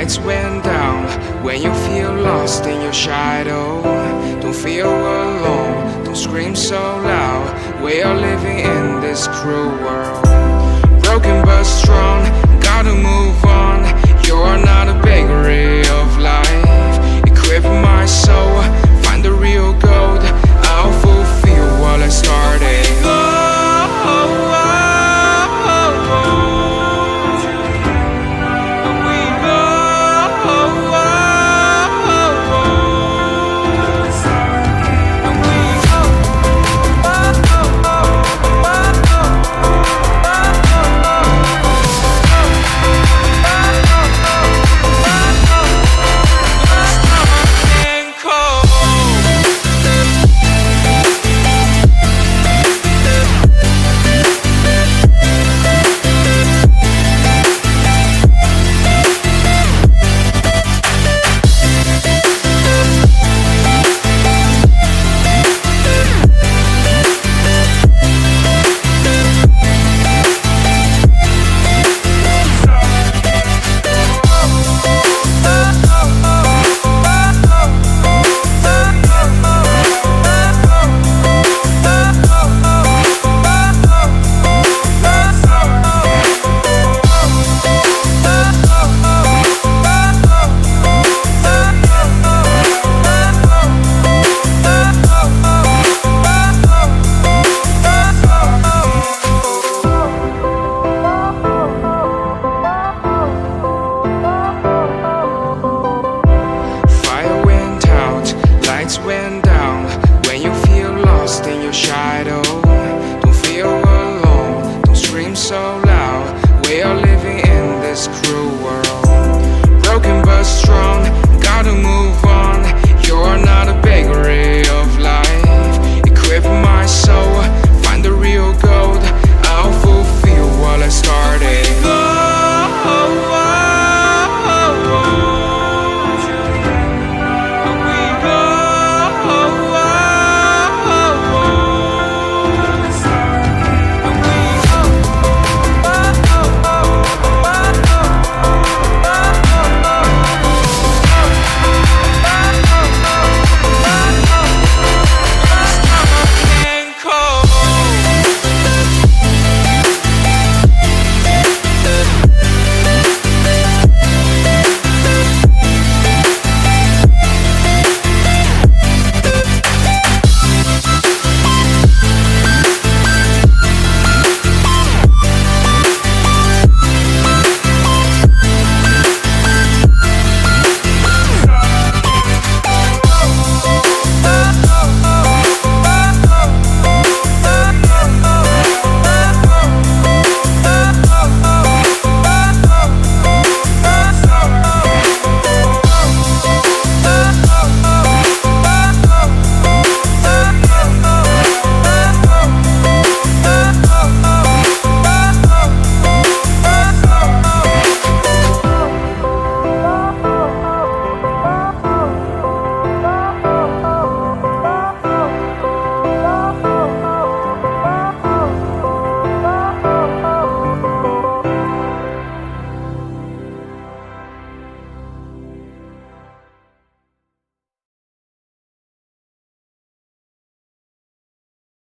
lights went down. When you feel lost in your shadow, don't feel alone, don't scream so loud. We are living in this cruel world, broken but strong, gotta move on. You're not a bakery of life, equip my soul, find the real gold. I'll fulfill what I started. Went down. When you feel lost in your shadow, don't feel alone, don't scream so loud. We are living in this cruel world.